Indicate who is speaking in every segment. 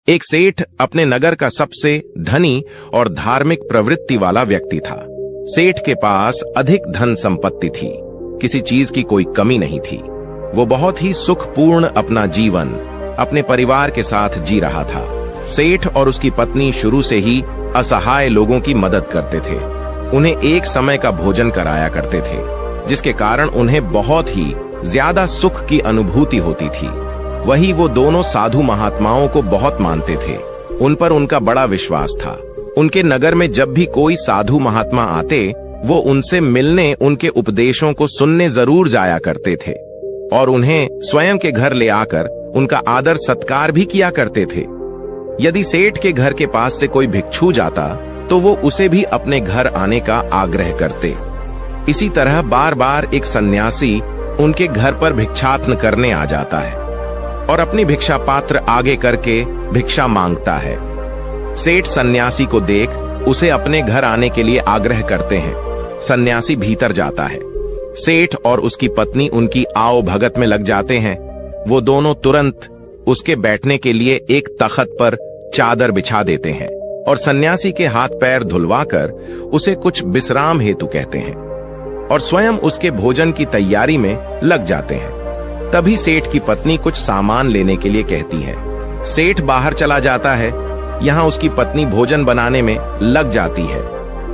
Speaker 1: एक सेठ अपने नगर का सबसे धनी और धार्मिक प्रवृत्ति वाला व्यक्ति था। सेठ के पास अधिक धन संपत्ति थी, किसी चीज की कोई कमी नहीं थी। वो बहुत ही सुखपूर्ण अपना जीवन अपने परिवार के साथ जी रहा था। सेठ और उसकी पत्नी शुरू से ही असहाय लोगों की मदद करते थे, उन्हें एक समय का भोजन कराया करते थे, जिसके कारण उन्हें बहुत ही ज्यादा सुख की अनुभूति होती थी। वही वो दोनों साधु महात्माओं को बहुत मानते थे, उन पर उनका बड़ा विश्वास था। उनके नगर में जब भी कोई साधु महात्मा आते, वो उनसे मिलने, उनके उपदेशों को सुनने जरूर जाया करते थे और उन्हें स्वयं के घर ले आकर उनका आदर सत्कार भी किया करते थे। यदि सेठ के घर के पास से कोई भिक्षु जाता तो वो उसे भी अपने घर आने का आग्रह करते। इसी तरह बार बार एक सन्यासी उनके घर पर भिक्षाटन करने आ जाता है और अपनी भिक्षा पात्र आगे करके भिक्षा मांगता है। सेठ सन्यासी को देख उसे अपने घर आने के लिए आग्रह करते हैं। सन्यासी भीतर जाता है। सेठ और उसकी पत्नी उनकी आओ भगत में लग जाते हैं। वो दोनों तुरंत उसके बैठने के लिए एक तख्त पर चादर बिछा देते हैं और सन्यासी के हाथ पैर धुलवाकर उसे कुछ विश्राम हेतु कहते हैं और स्वयं उसके भोजन की तैयारी में लग जाते हैं। तभी सेठ की पत्नी कुछ सामान लेने के लिए कहती है। सेठ बाहर चला जाता है। यहाँ उसकी पत्नी भोजन बनाने में लग जाती है।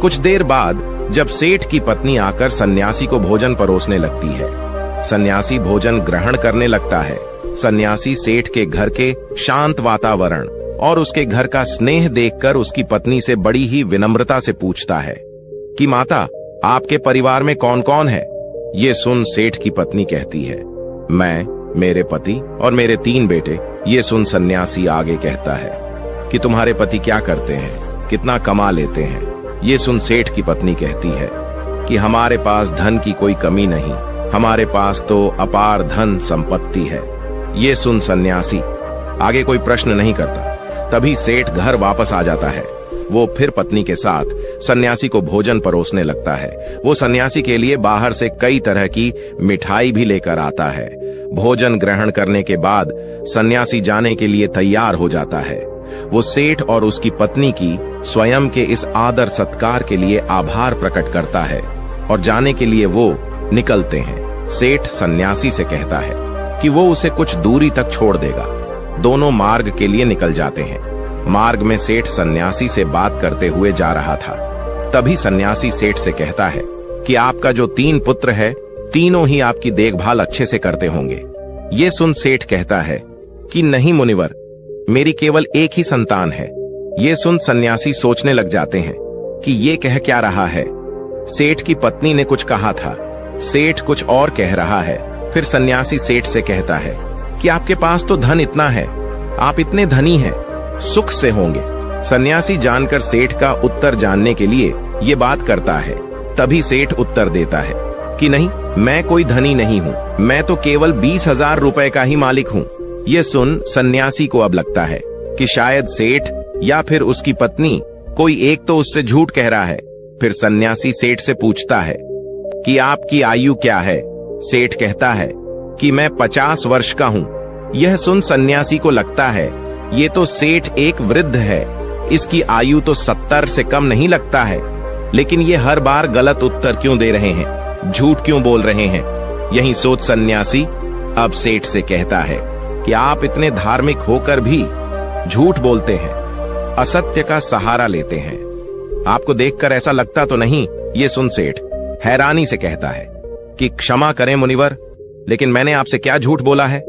Speaker 1: कुछ देर बाद जब सेठ की पत्नी आकर सन्यासी को भोजन परोसने लगती है, सन्यासी भोजन ग्रहण करने लगता है। सन्यासी सेठ के घर के शांत वातावरण और उसके घर का स्नेह देखकर उसकी पत्नी से बड़ी ही विनम्रता से पूछता है कि माता, आपके परिवार में कौन कौन है? ये सुन सेठ की पत्नी कहती है, मैं, मेरे पति और मेरे 3 बेटे। ये सुन सन्यासी आगे कहता है कि तुम्हारे पति क्या करते हैं, कितना कमा लेते हैं? ये सुन सेठ की पत्नी कहती है कि हमारे पास धन की कोई कमी नहीं, हमारे पास तो अपार धन संपत्ति है। ये सुन सन्यासी आगे कोई प्रश्न नहीं करता। तभी सेठ घर वापस आ जाता है। वो फिर पत्नी के साथ सन्यासी को भोजन परोसने लगता है। वो सन्यासी के लिए बाहर से कई तरह की मिठाई भी लेकर आता है। भोजन ग्रहण करने के बाद सन्यासी जाने के लिए तैयार हो जाता है। वो सेठ और उसकी पत्नी की स्वयं के इस आदर सत्कार के लिए आभार प्रकट करता है और जाने के लिए वो निकलते हैं। सेठ सन्यासी से कहता है कि वो उसे कुछ दूरी तक छोड़ देगा। दोनों मार्ग के लिए निकल जाते हैं। मार्ग में सेठ सन्यासी से बात करते हुए जा रहा था। तभी सन्यासी सेठ से कहता है कि आपका जो 3 पुत्र है, तीनों ही आपकी देखभाल अच्छे से करते होंगे। ये सुन सेठ कहता है कि नहीं मुनिवर, मेरी केवल एक ही संतान है। ये सुन सन्यासी सोचने लग जाते हैं कि ये कह क्या रहा है। सेठ की पत्नी ने कुछ कहा था, सेठ कुछ और कह रहा है। फिर सन्यासी सेठ से कहता है कि आपके पास तो धन इतना है, आप इतने धनी हैं, सुख से होंगे। सन्यासी जानकर सेठ का उत्तर जानने के लिए ये बात करता है। तभी सेठ उत्तर देता है कि नहीं, मैं कोई धनी नहीं हूँ, मैं तो केवल 20,000 रुपए का ही मालिक हूँ। ये सुन सन्यासी को अब लगता है कि शायद सेठ या फिर उसकी पत्नी कोई एक तो उससे झूठ कह रहा है। फिर सन्यासी सेठ से पूछता है कि आपकी आयु क्या है? सेठ कहता है कि मैं 50 वर्ष का हूँ। यह सुन सन्यासी को लगता है ये तो सेठ एक वृद्ध है, इसकी आयु तो 70 से कम नहीं लगता है। लेकिन ये हर बार गलत उत्तर क्यों दे रहे हैं, झूठ क्यों बोल रहे हैं? यही सोच सन्यासी अब सेठ से कहता है कि आप इतने धार्मिक होकर भी झूठ बोलते हैं, असत्य का सहारा लेते हैं। आपको देखकर ऐसा लगता तो नहीं? ये सुन सेठ हैरानी से कहता है कि क्षमा करें मुनिवर, लेकिन मैंने आपसे क्या झूठ बोला है?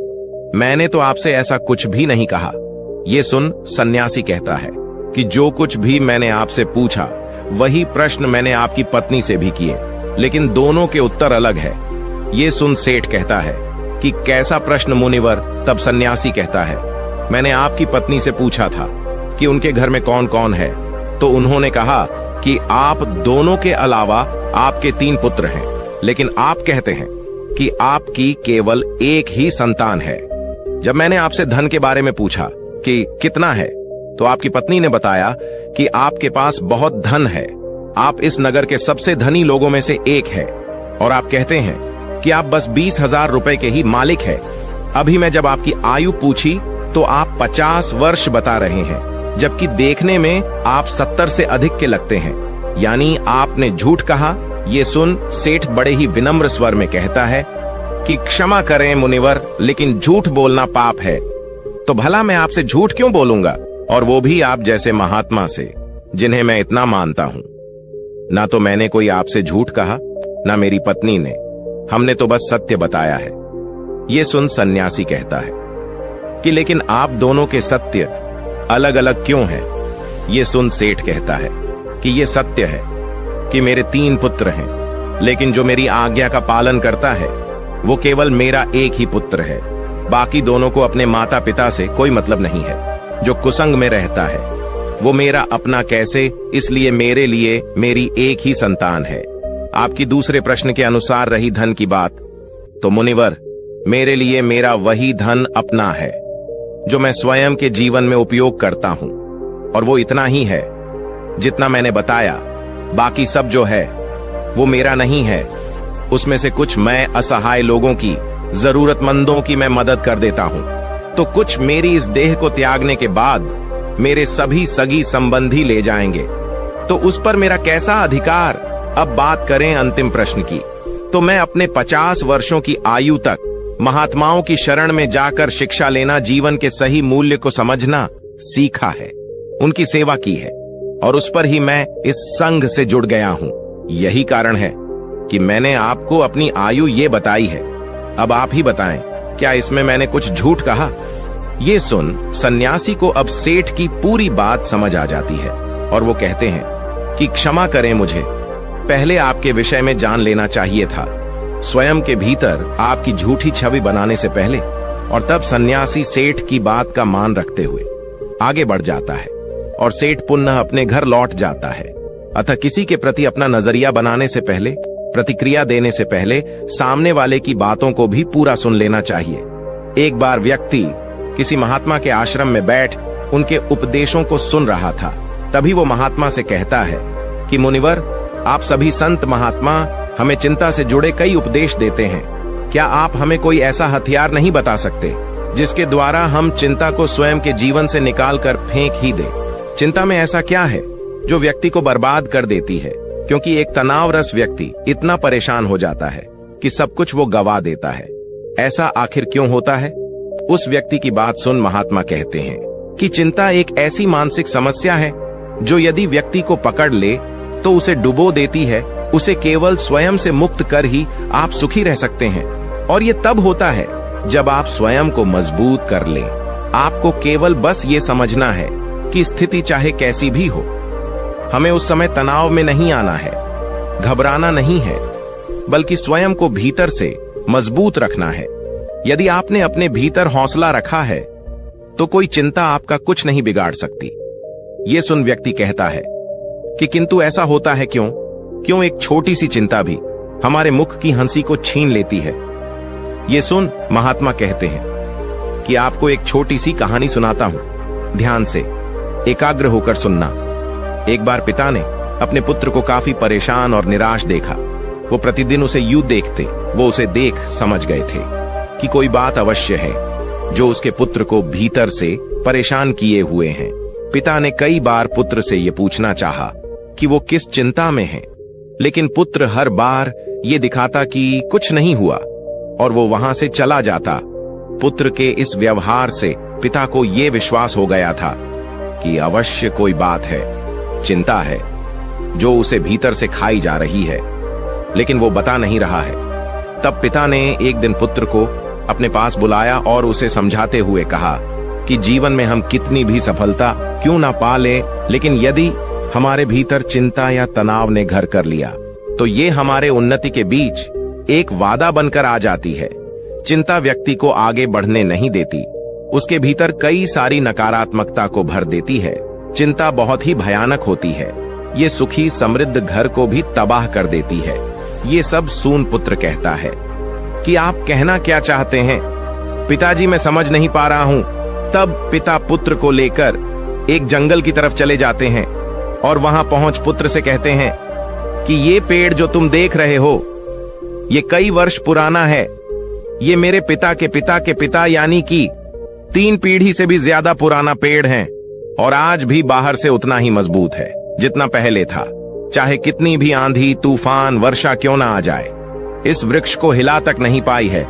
Speaker 1: मैंने तो आपसे ऐसा कुछ भी नहीं कहा। ये सुन सन्यासी कहता है कि जो कुछ भी मैंने आपसे पूछा वही प्रश्न मैंने आपकी पत्नी से भी किए, लेकिन दोनों के उत्तर अलग है। ये सुन सेठ कहता है कि कैसा प्रश्न मुनिवर? तब सन्यासी कहता है, मैंने आपकी पत्नी से पूछा था कि उनके घर में कौन कौन है, तो उन्होंने कहा कि आप दोनों के अलावा आपके 3 पुत्र हैं, लेकिन आप कहते हैं कि आपकी केवल एक ही संतान है। जब मैंने आपसे धन के बारे में पूछा कि कितना है, तो आपकी पत्नी ने बताया कि आपके पास बहुत धन है, आप इस नगर के सबसे धनी लोगों में से एक है, और आप कहते हैं कि आप बस 20,000 रुपए के ही मालिक है। अभी मैं जब आपकी आयु पूछी तो आप 50 वर्ष बता रहे हैं, जबकि देखने में आप 70 से अधिक के लगते हैं। यानी आपने झूठ कहा। ये सुन सेठ बड़े ही विनम्र स्वर में कहता है कि क्षमा करें मुनिवर, लेकिन झूठ बोलना पाप है। तो भला मैं आपसे झूठ क्यों बोलूंगा, और वो भी आप जैसे महात्मा से, जिन्हें मैं इतना मानता हूं। ना तो मैंने कोई आपसे झूठ कहा, ना मेरी पत्नी ने। हमने तो बस सत्य बताया है। ये सुन सन्यासी कहता है कि लेकिन आप दोनों के सत्य अलग अलग क्यों हैं? ये सुन सेठ कहता है कि ये सत्य है कि मेरे 3 पुत्र हैं, लेकिन जो मेरी आज्ञा का पालन करता है वो केवल मेरा एक ही पुत्र है। बाकी दोनों को अपने माता पिता से कोई मतलब नहीं है। जो कुसंग में रहता है वो मेरा अपना कैसे, इसलिए मेरे लिए मेरी एक ही संतान है। आपकी दूसरे प्रश्न के अनुसार रही धन की बात, तो मुनिवर, मेरे लिए मेरा वही धन अपना है जो मैं स्वयं के जीवन में उपयोग करता हूं, और वो इतना ही है जितना मैंने बताया। बाकी सब जो है वो मेरा नहीं है। उसमें से कुछ मैं असहाय लोगों की, जरूरतमंदों की मैं मदद कर देता हूं, तो कुछ मेरी इस देह को त्यागने के बाद मेरे सभी सगी संबंधी ले जाएंगे। तो उस पर मेरा कैसा अधिकार? अब बात करें अंतिम प्रश्न की, तो मैं अपने 50 वर्षों की आयु तक महात्माओं की शरण में जाकर शिक्षा लेना, जीवन के सही मूल्य को समझना सीखा है, उनकी सेवा की है, और उस पर ही मैं इस संघ से जुड़ गया हूं। यही कारण है कि मैंने आपको अपनी आयु ये बताई है। अब आप ही बताएं, क्या इसमें मैंने कुछ झूठ कहा? ये सुन सन्यासी को अब सेठ की पूरी बात समझ आ जाती है, और वो कहते हैं कि क्षमा करें, मुझे पहले आपके विषय में जान लेना चाहिए था, स्वयं के भीतर आपकी झूठी छवि बनाने से पहले। और तब सन्यासी सेठ की बात का मान रखते हुए आगे बढ़ जाता है, और सेठ पुनः अपने घर लौट जाता है। अतः किसी के प्रति अपना नजरिया बनाने से पहले, प्रतिक्रिया देने से पहले सामने वाले की बातों को भी पूरा सुन लेना चाहिए। एक बार व्यक्ति किसी महात्मा के आश्रम में बैठ उनके उपदेशों को सुन रहा था। तभी वो महात्मा से कहता है कि मुनिवर, आप सभी संत महात्मा हमें चिंता से जुड़े कई उपदेश देते हैं। क्या आप हमें कोई ऐसा हथियार नहीं बता सकते जिसके द्वारा हम चिंता को स्वयं के जीवन से निकाल कर फेंक ही दें? चिंता में ऐसा क्या है जो व्यक्ति को बर्बाद कर देती है? क्योंकि एक तनावरस व्यक्ति इतना परेशान हो जाता है कि सब कुछ वो गवा देता है। ऐसा आखिर क्यों होता है? उस व्यक्ति की बात सुन महात्मा कहते हैं कि चिंता एक ऐसी मानसिक समस्या है जो यदि व्यक्ति को पकड़ ले तो उसे डुबो देती है। उसे केवल स्वयं से मुक्त कर ही आप सुखी रह सकते हैं, और ये तब होता है जब आप स्वयं को मजबूत कर लें। आपको केवल बस ये समझना है कि स्थिति चाहे कैसी भी हो, हमें उस समय तनाव में नहीं आना है, घबराना नहीं है, बल्कि स्वयं को भीतर से मजबूत रखना है। यदि आपने अपने भीतर हौसला रखा है तो कोई चिंता आपका कुछ नहीं बिगाड़ सकती। ये सुन व्यक्ति कहता है कि किंतु ऐसा होता है क्यों? क्यों एक छोटी सी चिंता भी हमारे मुख की हंसी को छीन लेती है? ये सुन महात्मा कहते हैं कि आपको एक छोटी सी कहानी सुनाता हूं, ध्यान से एकाग्र होकर सुनना। एक बार पिता ने अपने पुत्र को काफी परेशान और निराश देखा। वो प्रतिदिन उसे यूं देखते, वो उसे देख समझ गए थे कि कोई बात अवश्य है जो उसके पुत्र को भीतर से परेशान किए हुए हैं। पिता ने कई बार पुत्र से ये पूछना चाहा कि वो किस चिंता में है, लेकिन पुत्र हर बार ये दिखाता कि कुछ नहीं हुआ और वो वहां से चला जाता। पुत्र के इस व्यवहार से पिता को ये विश्वास हो गया था कि अवश्य कोई बात है, चिंता है जो उसे भीतर से खाई जा रही है, लेकिन वो बता नहीं रहा है। तब पिता ने एक दिन पुत्र को अपने पास बुलाया और उसे समझाते हुए कहा कि जीवन में हम कितनी भी सफलता क्यों ना पा ले, लेकिन यदि हमारे भीतर चिंता या तनाव ने घर कर लिया तो ये हमारे उन्नति के बीच एक वादा बनकर आ जाती है। चिंता व्यक्ति को आगे बढ़ने नहीं देती, उसके भीतर कई सारी नकारात्मकता को भर देती है। चिंता बहुत ही भयानक होती है, ये सुखी समृद्ध घर को भी तबाह कर देती है। ये सब सून पुत्र कहता है कि आप कहना क्या चाहते हैं? पिताजी मैं समझ नहीं पा रहा हूं। तब पिता पुत्र को लेकर एक जंगल की तरफ चले जाते हैं और वहां पहुंच पुत्र से कहते हैं कि ये पेड़ जो तुम देख रहे हो ये कई वर्ष पुराना है। ये मेरे पिता के पिता के पिता यानी कि 3 पीढ़ी से भी ज्यादा पुराना पेड़ है और आज भी बाहर से उतना ही मजबूत है जितना पहले था। चाहे कितनी भी आंधी, तूफान, वर्षा क्यों ना आ जाए, इस वृक्ष को हिला तक नहीं पाई है।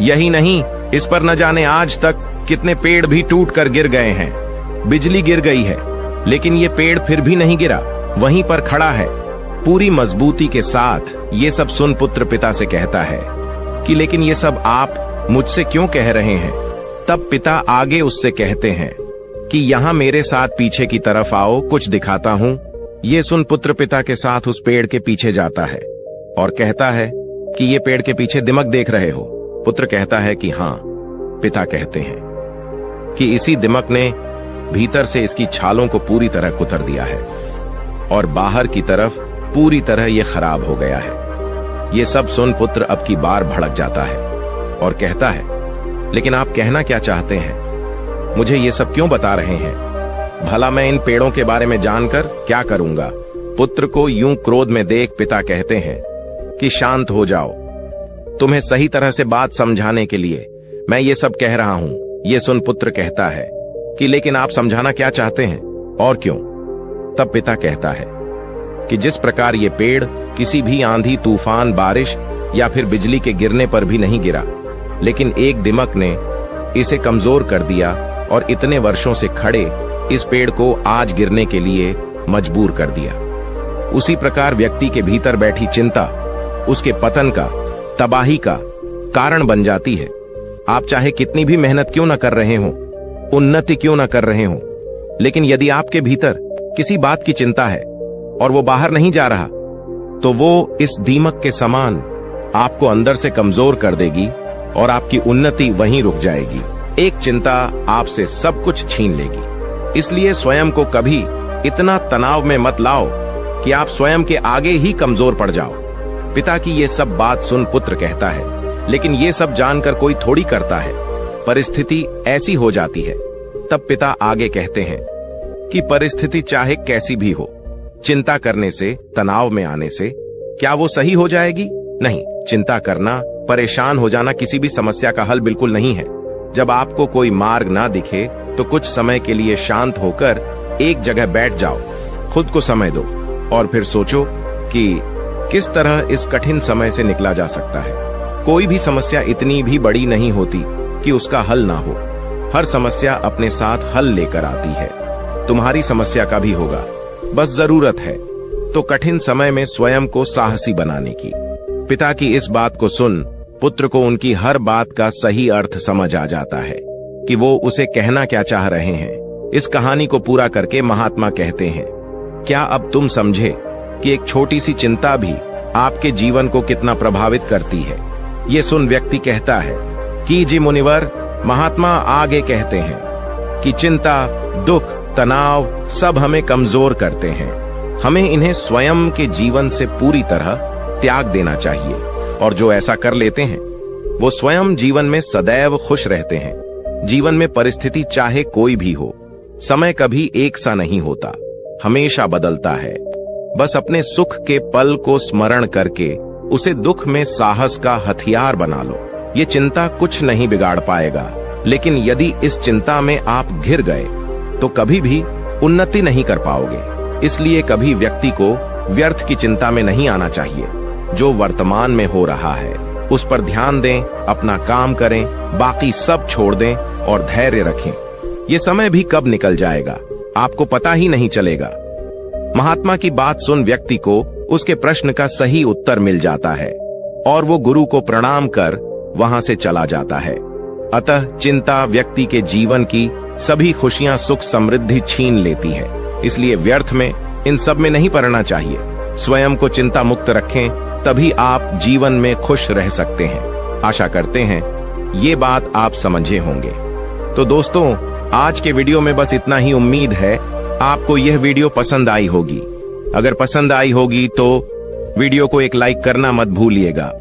Speaker 1: यही नहीं, इस पर न जाने आज तक कितने पेड़ भी टूट कर गिर गए हैं। बिजली गिर गई है, लेकिन ये पेड़ फिर भी नहीं गिरा, वहीं पर खड़ा है पूरी मजबूती के साथ। ये सब सुन पुत्र पिता से कहता है कि लेकिन ये सब आप मुझसे क्यों कह रहे हैं। तब पिता आगे उससे कहते हैं कि यहां मेरे साथ पीछे की तरफ आओ, कुछ दिखाता हूं। ये सुन पुत्र पिता के साथ उस पेड़ के पीछे जाता है और कहता है कि ये पेड़ के पीछे दिमक देख रहे हो। पुत्र कहता है कि हां। पिता कहते हैं कि इसी दिमक ने भीतर से इसकी छालों को पूरी तरह कुतर दिया है और बाहर की तरफ पूरी तरह यह खराब हो गया है। यह सब सुन पुत्र अब की बार भड़क जाता है और कहता है, लेकिन आप कहना क्या चाहते हैं? मुझे ये सब क्यों बता रहे हैं? भला मैं इन पेड़ों के बारे में जानकर क्या करूंगा? पुत्र को यूं क्रोध में देख पिता कहते हैं कि शांत हो जाओ, तुम्हें सही तरह से बात समझाने के लिए मैं ये सब कह रहा हूं। ये सुन पुत्र कहता है कि लेकिन आप समझाना क्या चाहते हैं और क्यों? तब पिता कहता है कि जिस प्रकार ये पेड़ किसी भी आंधी, तूफान, बारिश या फिर बिजली के गिरने पर भी नहीं गिरा, लेकिन एक दिमक ने इसे कमजोर कर दिया और इतने वर्षों से खड़े इस पेड़ को आज गिरने के लिए मजबूर कर दिया, उसी प्रकार व्यक्ति के भीतर बैठी चिंता उसके पतन का, तबाही का कारण बन जाती है। आप चाहे कितनी भी मेहनत क्यों न कर रहे हो, उन्नति क्यों न कर रहे हो, लेकिन यदि आपके भीतर किसी बात की चिंता है और वो बाहर नहीं जा रहा, तो वो इस दीमक के समान आपको अंदर से कमजोर कर देगी और आपकी उन्नति वहीं रुक जाएगी। एक चिंता आपसे सब कुछ छीन लेगी। इसलिए स्वयं को कभी इतना तनाव में मत लाओ कि आप स्वयं के आगे ही कमजोर पड़ जाओ। पिता की ये सब बात सुन पुत्र कहता है, लेकिन ये सब जानकर कोई थोड़ी करता है, परिस्थिति ऐसी हो जाती है। तब पिता आगे कहते हैं कि परिस्थिति चाहे कैसी भी हो, चिंता करने से, तनाव में आने से क्या वो सही हो जाएगी? नहीं। चिंता करना, परेशान हो जाना किसी भी समस्या का हल बिल्कुल नहीं है। जब आपको कोई मार्ग ना दिखे तो कुछ समय के लिए शांत होकर एक जगह बैठ जाओ, खुद को समय दो और फिर सोचो कि किस तरह इस कठिन समय से निकला जा सकता है। कोई भी समस्या इतनी भी बड़ी नहीं होती कि उसका हल ना हो। हर समस्या अपने साथ हल लेकर आती है। तुम्हारी समस्या का भी होगा, बस जरूरत है तो कठिन समय में स्वयं को साहसी बनाने की। पिता की इस बात को सुन पुत्र को उनकी हर बात का सही अर्थ समझ आ जाता है कि वो उसे कहना क्या चाह रहे हैं। इस कहानी को पूरा करके महात्मा कहते हैं, क्या अब तुम समझे कि एक छोटी सी चिंता भी आपके जीवन को कितना प्रभावित करती है? ये सुन व्यक्ति कहता है कि जी मुनिवर, महात्मा आगे कहते हैं कि चिंता, दुख, तनाव सब हमें कमजोर करते हैं। हमें इन्हें स्वयं के जीवन से पूरी तरह त्याग देना चाहिए और जो ऐसा कर लेते हैं वो स्वयं जीवन में सदैव खुश रहते हैं। जीवन में परिस्थिति चाहे कोई भी हो, समय कभी एक सा नहीं होता, हमेशा बदलता है। बस अपने सुख के पल को स्मरण करके उसे दुख में साहस का हथियार बना लो। ये चिंता कुछ नहीं बिगाड़ पाएगा, लेकिन यदि इस चिंता में आप घिर गए तो कभी भी उन्नति नहीं कर पाओगे। इसलिए कभी व्यक्ति को व्यर्थ की चिंता में नहीं आना चाहिए। जो वर्तमान में हो रहा है उस पर ध्यान दें, अपना काम करें, बाकी सब छोड़ दें और धैर्य रखें। ये समय भी कब निकल जाएगा आपको पता ही नहीं चलेगा। महात्मा की बात सुन व्यक्ति को उसके प्रश्न का सही उत्तर मिल जाता है और वो गुरु को प्रणाम कर वहां से चला जाता है। अतः चिंता व्यक्ति के जीवन की सभी खुशियां, सुख, समृद्धि छीन लेती है। इसलिए व्यर्थ में इन सब में नहीं पड़ना चाहिए। स्वयं को चिंता मुक्त रखें, तभी आप जीवन में खुश रह सकते हैं। आशा करते हैं ये बात आप समझे होंगे। तो दोस्तों, आज के वीडियो में बस इतना ही। उम्मीद है आपको यह वीडियो पसंद आई होगी। अगर पसंद आई होगी तो वीडियो को एक लाइक करना मत भूलिएगा।